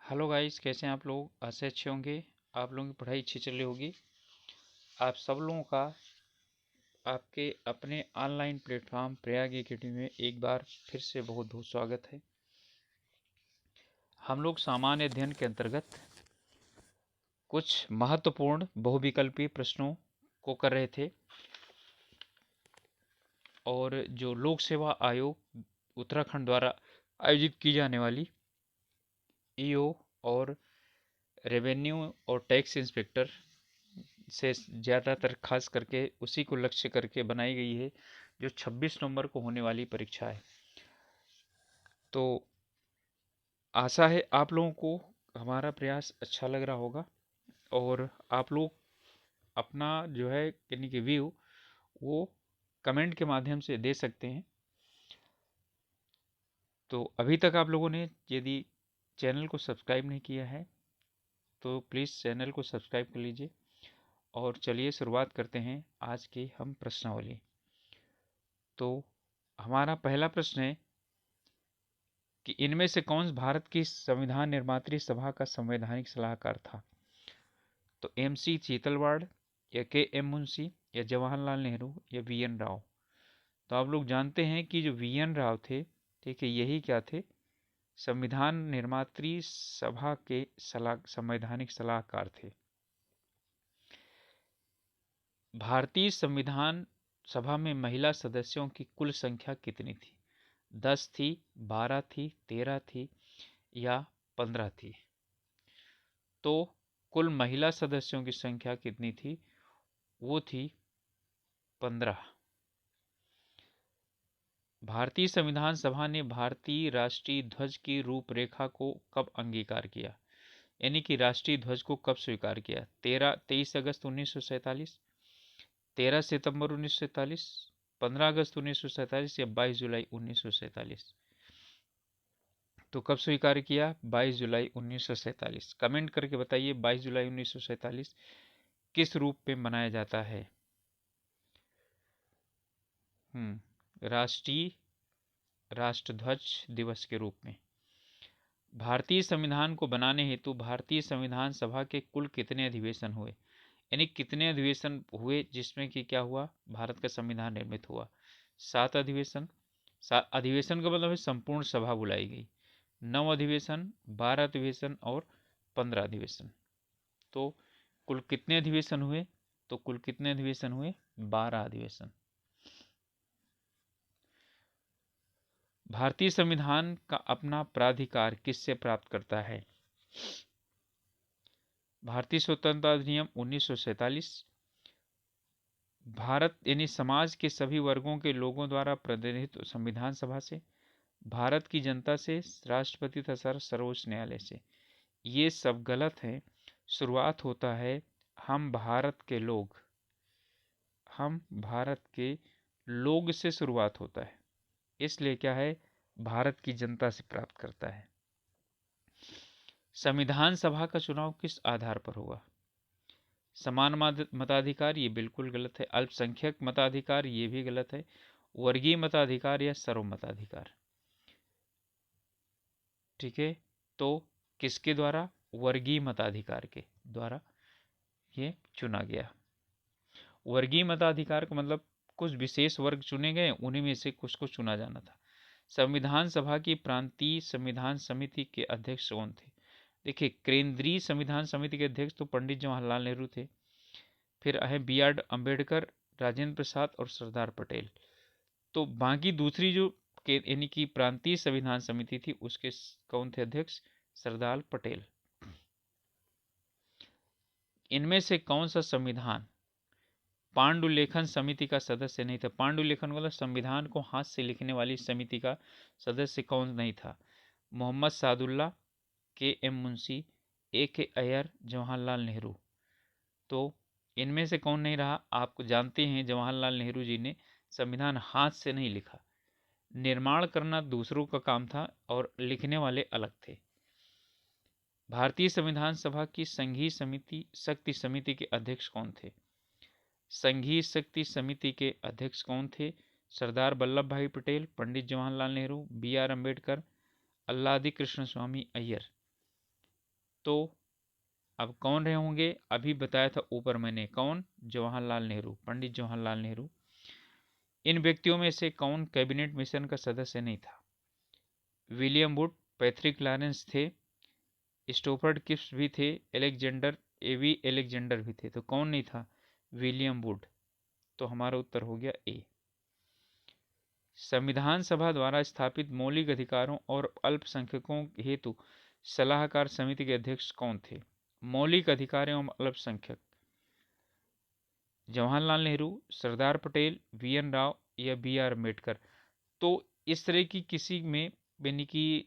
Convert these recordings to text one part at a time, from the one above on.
Hello guys, कैसे हैं आप लोग? अच्छे अच्छे होंगे। आप लोगों की पढ़ाई अच्छी चल रही होगी। आप सब लोगों का आपके अपने ऑनलाइन प्लेटफॉर्म प्रयाग एकेडमी में एक बार फिर से बहुत बहुत स्वागत है। हम लोग सामान्य अध्ययन के अंतर्गत कुछ महत्वपूर्ण बहुविकल्पीय प्रश्नों को कर रहे थे, और जो लोक सेवा आयोग उत्तराखंड द्वारा आयोजित की जाने वाली ईओ और रेवेन्यू और टैक्स इंस्पेक्टर से ज़्यादातर खास करके उसी को लक्ष्य करके बनाई गई है, जो 26 नवंबर को होने वाली परीक्षा है। तो आशा है आप लोगों को हमारा प्रयास अच्छा लग रहा होगा, और आप लोग अपना जो है यानी कि व्यू वो कमेंट के माध्यम से दे सकते हैं। तो अभी तक आप लोगों ने यदि चैनल को सब्सक्राइब नहीं किया है तो प्लीज़ चैनल को सब्सक्राइब कर लीजिए। और चलिए शुरुआत करते हैं आज की हम प्रश्नावली। तो हमारा पहला प्रश्न है कि इनमें से कौन भारत की संविधान निर्मात्री सभा का संवैधानिक सलाहकार था? तो एम.सी. चीतलवाड़, या के.एम. मुंशी, या जवाहरलाल नेहरू, या वी.एन. राव। तो आप लोग जानते हैं कि जो वी.एन. राव थे, ठीक है, यही क्या थे? संविधान निर्मात्री सभा के संवैधानिक सलाहकार थे। भारतीय संविधान सभा में महिला सदस्यों की कुल संख्या कितनी थी? 10 थी, 12 थी, 13 थी, या 15 थी? तो कुल महिला सदस्यों की संख्या कितनी थी? वो थी 15। भारतीय संविधान सभा ने भारतीय राष्ट्रीय ध्वज की रूपरेखा को कब अंगीकार किया? यानी कि राष्ट्रीय ध्वज को कब स्वीकार किया? 23 अगस्त 1947, 13 सितंबर 1947, 15 अगस्त 1947, या 22 जुलाई 1947? तो कब स्वीकार किया? 22 जुलाई 1947। कमेंट करके बताइए 22 जुलाई 1947 किस रूप में मनाया जाता है? राष्ट्रीय राष्ट्रध्वज दिवस के रूप में। भारतीय संविधान को बनाने हेतु भारतीय संविधान सभा के कुल कितने अधिवेशन हुए? यानी कितने अधिवेशन हुए जिसमें कि क्या हुआ? भारत का संविधान निर्मित हुआ। 7 अधिवेशन। अधिवेशन का मतलब है संपूर्ण सभा बुलाई गई। 9 अधिवेशन, 12 अधिवेशन और 15 अधिवेशन। तो कुल कितने अधिवेशन हुए? तो कुल कितने अधिवेशन हुए? 12 अधिवेशन। भारतीय संविधान का अपना प्राधिकार किससे प्राप्त करता है? भारतीय स्वतंत्रता अधिनियम 1947, भारत यानी समाज के सभी वर्गों के लोगों द्वारा प्रतिनिधित्व संविधान सभा से, भारत की जनता से, राष्ट्रपति तथा सर्वोच्च न्यायालय से। ये सब गलत है। शुरुआत होता है हम भारत के लोग, हम भारत के लोग से शुरुआत होता है, इसलिए क्या है? भारत की जनता से प्राप्त करता है। संविधान सभा का चुनाव किस आधार पर होगा? समान मताधिकार, ये बिल्कुल गलत है। अल्पसंख्यक मताधिकार, ये भी गलत है। वर्गीय मताधिकार या सर्व मताधिकार? ठीक है, तो किसके द्वारा? वर्गीय मताधिकार के द्वारा ये चुना गया। वर्गीय मताधिकार का मतलब कुछ विशेष वर्ग चुने गए, उन्हीं में से कुछ को चुना जाना था। संविधान सभा की प्रांतीय संविधान समिति के अध्यक्ष कौन थे? देखिए, केंद्रीय संविधान समिति के अध्यक्ष तो पंडित जवाहरलाल नेहरू थे। फिर है बी.आर. अम्बेडकर, राजेंद्र प्रसाद और सरदार पटेल। तो बाकी दूसरी जो यानी कि प्रांतीय संविधान समिति थी, उसके कौन थे अध्यक्ष? सरदार पटेल। इनमें से कौन सा संविधान पांडुलेखन समिति का सदस्य नहीं था? पांडुलेखन मतलब संविधान को हाथ से लिखने वाली समिति का सदस्य कौन नहीं था? मोहम्मद सादुल्ला, के.एम. मुंशी, ए.के. अय्यर, जवाहरलाल नेहरू। तो इनमें से कौन नहीं रहा? आप जानते हैं जवाहरलाल नेहरू जी ने संविधान हाथ से नहीं लिखा। निर्माण करना दूसरों का काम था और लिखने वाले अलग थे। भारतीय संविधान सभा की संघीय समिति शक्ति समिति के अध्यक्ष कौन थे? संघीय शक्ति समिति के अध्यक्ष कौन थे? सरदार वल्लभ भाई पटेल, पंडित जवाहरलाल नेहरू, बी.आर. अम्बेडकर, अल्लादी कृष्ण स्वामी अय्यर। तो अब कौन रहे होंगे, अभी बताया था ऊपर मैंने, कौन, जवाहरलाल नेहरू, पंडित जवाहरलाल नेहरू। इन व्यक्तियों में से कौन कैबिनेट मिशन का सदस्य नहीं था? विलियम वुड, पैट्रिक लॉरेंस थे, स्टोफर्ड किप्स भी थे, एलेक्जेंडर एवी एलेक्जेंडर भी थे। तो कौन नहीं था? William would. तो हमारा उत्तर हो गया ए। संविधान सभा द्वारा स्थापित मौलिक अधिकारों और अल्पसंख्यकों हेतु सलाहकार समिति के अध्यक्ष कौन थे? मौलिक अधिकार एवं अल्पसंख्यक, जवाहरलाल नेहरू, सरदार पटेल, वी.एन. राव या बी.आर. अम्बेडकर। तो इस तरह की किसी में, यानी कि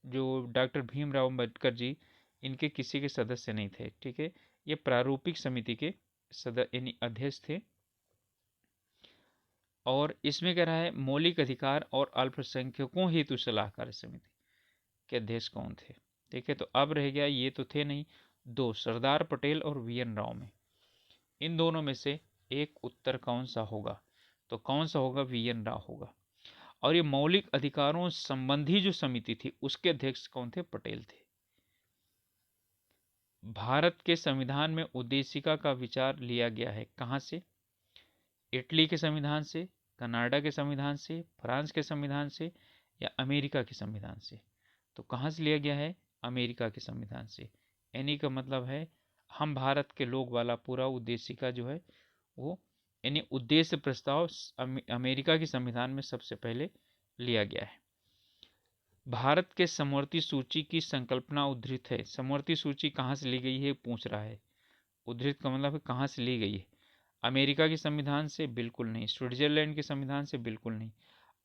जो डॉक्टर भीमराव अम्बेडकर जी, इनके किसी के सदस्य नहीं थे। ठीक है, ये प्रारूपिक समिति के यानी अध्यक्ष थे। और इसमें कह रहा है मौलिक अधिकार और अल्पसंख्यकों हेतु सलाहकार समिति के अध्यक्ष कौन थे? ठीक है, तो अब रह गया, ये तो थे नहीं, दो, सरदार पटेल और वी.एन. राव में, इन दोनों में से एक उत्तर कौन सा होगा? तो कौन सा होगा? वी.एन. राव होगा। और ये मौलिक अधिकारों संबंधी जो समिति थी उसके अध्यक्ष कौन थे? पटेल थे। भारत के संविधान में उद्देशिका का विचार लिया गया है कहां से? इटली के संविधान से, कनाडा के संविधान से, फ्रांस के संविधान से या अमेरिका के संविधान से? तो कहां से लिया गया है? अमेरिका के संविधान से। यानी का मतलब है हम भारत के लोग वाला पूरा उद्देशिका जो है वो, यानी उद्देश्य प्रस्ताव अमेरिका के संविधान में सबसे पहले लिया गया है। भारत के समवर्ती सूची की संकल्पना उद्धृत है। समवर्ती सूची कहां से ली गई है पूछ रहा है। उद्धृत का मतलब है कहां से ली गई है? अमेरिका के संविधान से? बिल्कुल नहीं। स्विट्जरलैंड के संविधान से? बिल्कुल नहीं।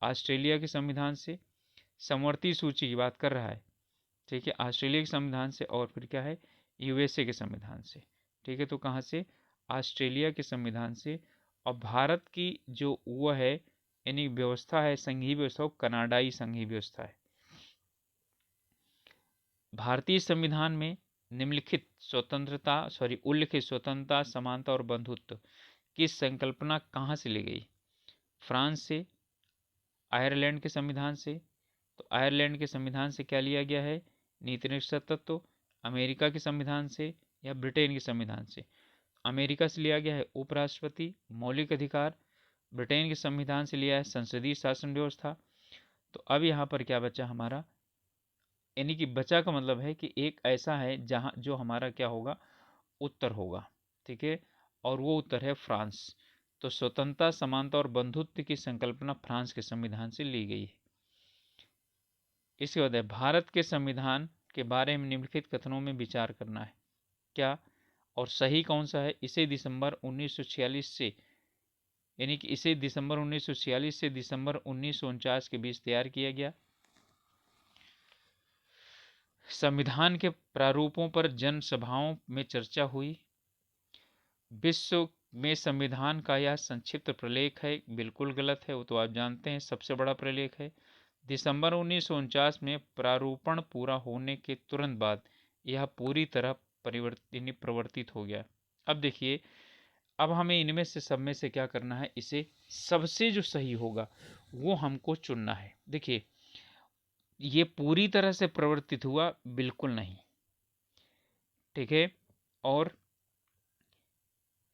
ऑस्ट्रेलिया के संविधान से? समवर्ती सूची की बात कर रहा है। ठीक है, ऑस्ट्रेलिया के संविधान से। और फिर क्या है? यूएसए के संविधान से। ठीक है, तो कहां से? ऑस्ट्रेलिया के संविधान से। और भारत की जो वह है यानी व्यवस्था है, संघीय व्यवस्था, वो कनाडाई संघीय व्यवस्था है। भारतीय संविधान में निम्नलिखित उल्लिखित स्वतंत्रता, समानता और बंधुत्व की संकल्पना कहां से ली गई? फ्रांस से, आयरलैंड के संविधान से? तो आयरलैंड के संविधान से क्या लिया गया है? नीतिनिष्ठ तत्व। अमेरिका के संविधान से या ब्रिटेन के संविधान से? अमेरिका से लिया गया है उपराष्ट्रपति, मौलिक अधिकार। ब्रिटेन के संविधान से लिया है संसदीय शासन व्यवस्था। तो अब यहाँ पर क्या बचा हमारा, यानी कि बचा का मतलब है कि एक ऐसा है जहां जो हमारा क्या होगा? उत्तर होगा। ठीक है, और वो उत्तर है फ्रांस। तो स्वतंत्रता, समानता और बंधुत्व की संकल्पना फ्रांस के संविधान से ली गई है। इसके बाद है भारत के संविधान के बारे में निम्नलिखित कथनों में विचार करना है। क्या और सही कौन सा है? इसे दिसंबर 1946 से, यानी कि इसे दिसंबर 1946 से दिसंबर 1949 के बीच तैयार किया गया। संविधान के प्रारूपों पर जनसभाओं में चर्चा हुई। विश्व में संविधान का यह संक्षिप्त प्रलेख है। बिल्कुल गलत है, वो तो आप जानते हैं सबसे बड़ा प्रलेख है। दिसंबर 1949 में प्रारूपण पूरा होने के तुरंत बाद यह पूरी तरह प्रवर्तित हो गया। अब देखिए, अब हमें इनमें से सब में से क्या करना है? इसे सबसे जो सही होगा वो हमको चुनना है। देखिए, ये पूरी तरह से प्रवर्तित हुआ? बिल्कुल नहीं। ठीक है, और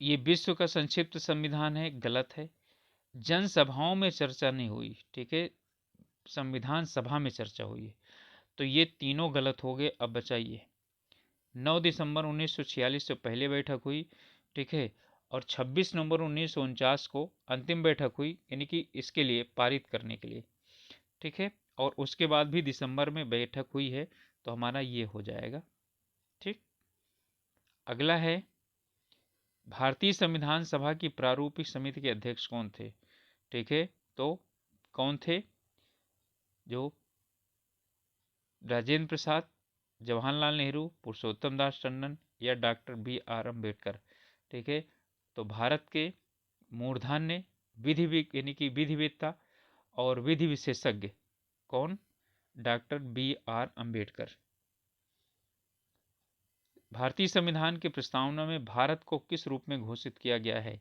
ये विश्व का संक्षिप्त संविधान है? गलत है। जनसभाओं में चर्चा नहीं हुई। ठीक है, संविधान सभा में चर्चा हुई है। तो ये तीनों गलत हो गए। अब बचाइए, 9 दिसंबर 1946 से पहले बैठक हुई। ठीक है, और 26 नवंबर 1949 को अंतिम बैठक हुई, यानी कि इसके लिए पारित करने के लिए। ठीक है, और उसके बाद भी दिसंबर में बैठक हुई है। तो हमारा ये हो जाएगा। ठीक, अगला है भारतीय संविधान सभा की प्रारूपिक समिति के अध्यक्ष कौन थे? ठीक है, तो कौन थे? जो राजेंद्र प्रसाद, जवाहरलाल नेहरू, पुरुषोत्तम दास टंडन या डॉक्टर बी.आर. अम्बेडकर। ठीक है, तो भारत के मूर्धन्य विधि यानी कि विधिवेत्ता और विधि विशेषज्ञ कौन? Doctor B R. अम्बेडकर। भारतीय संविधान की प्रस्तावना में भारत को किस रूप में घोषित किया गया है?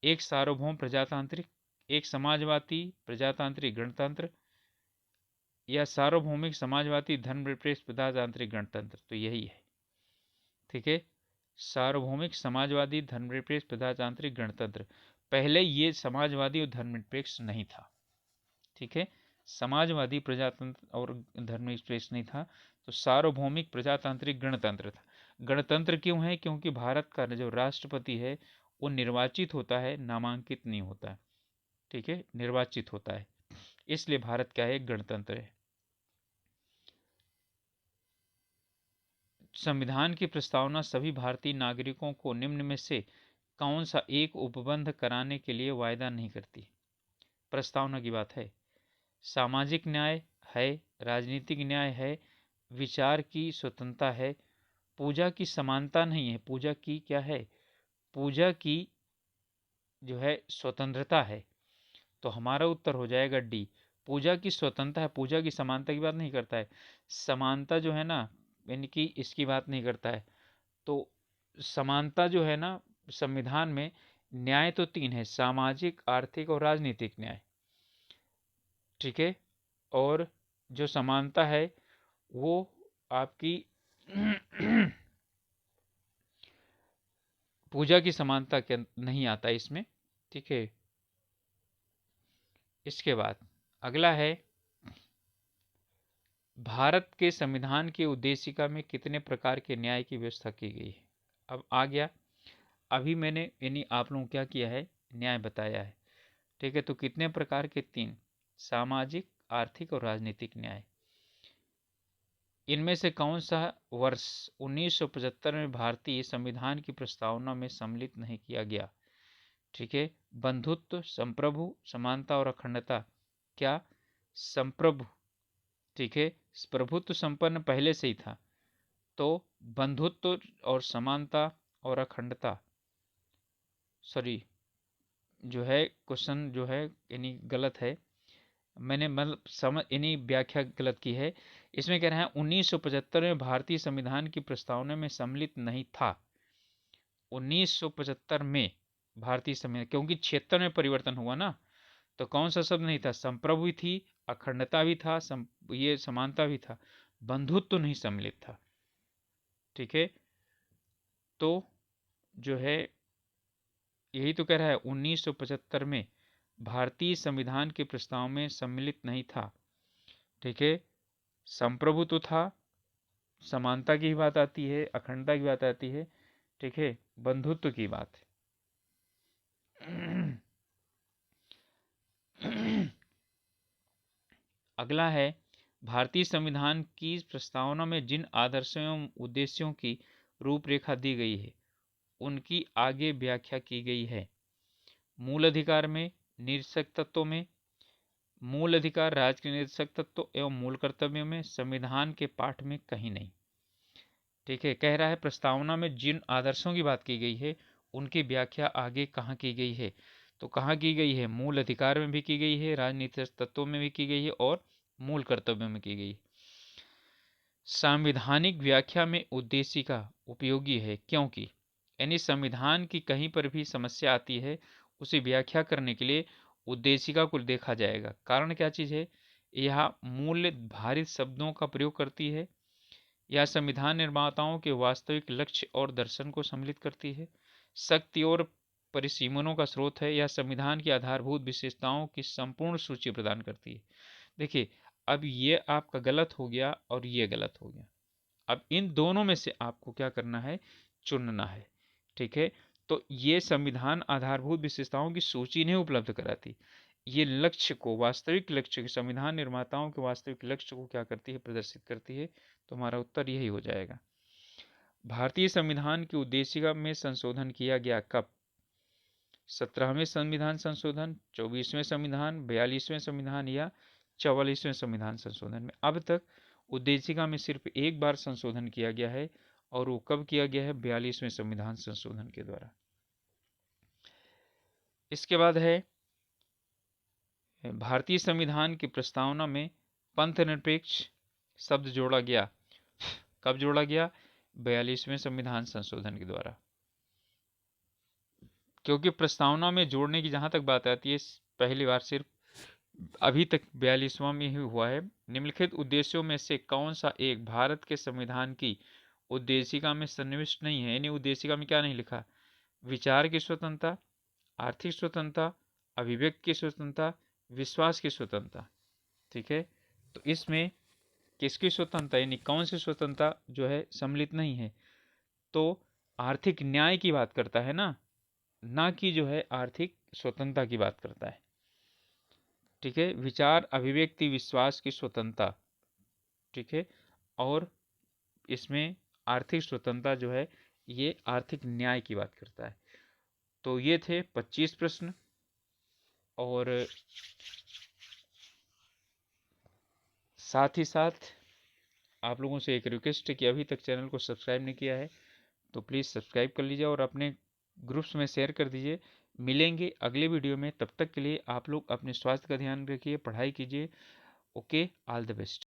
एक सार्वभौम प्रजातांत्रिक, एक समाजवादी प्रजातांत्रिक गणतंत्र, या सार्वभौमिक समाजवादी धर्मनिरपेक्ष प्रजातांत्रिक गणतंत्र, तो यही है। ठीक है, सार्वभौमिक समाजवादी धर्मनिरपेक्ष प्रजातांत्रिक गणतंत्र। पहले ये समाजवादी और धर्मनिरपेक्ष नहीं था। ठीक है, समाजवादी प्रजातंत्र और धर्मनिरपेक्ष नहीं था, तो सार्वभौमिक प्रजातांत्रिक गणतंत्र था। गणतंत्र क्यों है? क्योंकि भारत का जो राष्ट्रपति है वो निर्वाचित होता है, नामांकित नहीं होता है। ठीक है, निर्वाचित होता है, इसलिए भारत क्या है? गणतंत्र है। संविधान की प्रस्तावना सभी भारतीय नागरिकों को निम्न में से कौन सा एक उपबंध कराने के लिए वायदा नहीं करती? प्रस्तावना की बात है। सामाजिक न्याय है, राजनीतिक न्याय है, विचार की स्वतंत्रता है, पूजा की समानता नहीं है। पूजा की क्या है? पूजा की जो है स्वतंत्रता है। तो हमारा उत्तर हो जाएगा डी, पूजा की स्वतंत्रता है। पूजा की समानता की बात नहीं करता है। समानता जो है ना, यानी कि इसकी बात नहीं करता है। तो समानता जो है ना, संविधान में न्याय तो तीन है, सामाजिक, आर्थिक और राजनीतिक न्याय। ठीक है, और जो समानता है वो आपकी पूजा की समानता के नहीं आता इसमें। ठीक है, इसके बाद अगला है, भारत के संविधान की उद्देशिका में कितने प्रकार के न्याय की व्यवस्था की गई है? अब आ गया, अभी मैंने यानी आप लोगों को क्या किया है? न्याय बताया है। ठीक है, तो कितने प्रकार के? तीन, सामाजिक, आर्थिक और राजनीतिक न्याय। इनमें से कौन सा वर्ष 1975 में भारतीय संविधान की प्रस्तावना में सम्मिलित नहीं किया गया? ठीक है, बंधुत्व, संप्रभु, समानता और अखंडता। क्या? संप्रभु। ठीक है, प्रभुत्व संपन्न पहले से ही था, तो बंधुत्व और समानता और अखंडता, सॉरी जो है क्वेश्चन जो है यानी गलत है, मैंने मतलब समझ यानी व्याख्या गलत की है। इसमें कह रहे हैं 1975 में भारतीय संविधान की प्रस्तावना में सम्मिलित नहीं था। 1975 में भारतीय संविधान, क्योंकि 76 में परिवर्तन हुआ ना, तो कौन सा शब्द नहीं था? संप्रभु भी थी, अखंडता भी था, ये समानता भी था, बंधुत्व तो नहीं सम्मिलित था। ठीक है, तो जो है यही तो कह रहा है 1975 में भारतीय संविधान के प्रस्ताव में सम्मिलित नहीं था। ठीक है, संप्रभु तो था, समानता की बात आती है, अखंडता की बात आती है। ठीक है, बंधुत्व की बात है। अगला है, भारतीय संविधान की प्रस्तावना में जिन आदर्शों एवं उद्देश्यों की रूपरेखा दी गई है उनकी आगे व्याख्या की गई है। मूल अधिकार में, निरक्षक तत्वों में, मूल अधिकार, राज्य के निरक्षक तत्व एवं मूल कर्तव्यों में, संविधान के पाठ में कहीं नहीं। ठीक है, कह रहा है प्रस्तावना में जिन आदर्शों की बात की गई है उनकी व्याख्या आगे कहाँ की गई है? तो कहाँ की गई है? मूल अधिकार में भी की गई है, राजनीतिक तत्वों में भी की गई है और मूल कर्तव्यों में की गई है। संवैधानिक व्याख्या में उद्देशिका उपयोगी है क्योंकि यानी संविधान की कहीं पर भी समस्या आती है उसे व्याख्या करने के लिए उद्देशिका को देखा जाएगा। कारण क्या चीज है? यह मूल्य भारित शब्दों का प्रयोग करती है, यह संविधान निर्माताओं के वास्तविक लक्ष्य और दर्शन को सम्मिलित करती है, शक्ति और परिसीमनों का स्रोत है, यह संविधान की आधारभूत विशेषताओं की संपूर्ण सूची प्रदान करती है। देखिए, अब ये आपका गलत हो गया और ये गलत हो गया। अब इन दोनों में से आपको क्या करना है? चुनना है। ठीक है, तो ये संविधान आधारभूत विशेषताओं की सूची नहीं उपलब्ध कराती, ये लक्ष्य को, वास्तविक लक्ष्य, संविधान निर्माताओं के वास्तविक लक्ष्य को क्या करती है? प्रदर्शित करती है। तो हमारा उत्तर यही हो जाएगा। भारतीय संविधान की उद्देशिका में संशोधन किया गया कब? 17वें संविधान संशोधन, 24वें संविधान, 42वें संविधान या 44वें संविधान संशोधन में। अब तक उद्देशिका में सिर्फ एक बार संशोधन किया गया है और वो कब किया गया है? 42वें संविधान संशोधन के द्वारा। इसके बाद है भारतीय संविधान की प्रस्तावना में पंथ निरपेक्ष शब्द जोड़ा गया। कब जोड़ा गया? 42वें संविधान संशोधन के द्वारा। क्योंकि प्रस्तावना में जोड़ने की जहां तक बात आती है, पहली बार सिर्फ अभी तक 42वां में ही हुआ है। निम्नलिखित उद्देश्यों में से कौन सा एक भारत के संविधान की उद्देशिका में सन्निविष्ट नहीं है? यानी उद्देशिका में क्या नहीं लिखा? विचार की स्वतंत्रता, आर्थिक स्वतंत्रता, अभिव्यक्ति की स्वतंत्रता, विश्वास की स्वतंत्रता। ठीक है, तो इसमें किसकी स्वतंत्रता यानी कौन सी स्वतंत्रता जो है सम्मिलित नहीं है? तो आर्थिक न्याय की बात करता है ना कि जो है आर्थिक स्वतंत्रता की बात करता है। ठीक है, विचार, अभिव्यक्ति, विश्वास की स्वतंत्रता। ठीक है, और इसमें आर्थिक स्वतंत्रता जो है ये आर्थिक न्याय की बात करता है। तो ये थे 25 प्रश्न। और साथ ही साथ आप लोगों से एक रिक्वेस्ट है कि अभी तक चैनल को सब्सक्राइब नहीं किया है तो प्लीज़ सब्सक्राइब कर लीजिए और अपने ग्रुप्स में शेयर कर दीजिए। मिलेंगे अगले वीडियो में, तब तक के लिए आप लोग अपने स्वास्थ्य का ध्यान रखिए, पढ़ाई कीजिए। Okay, all the best.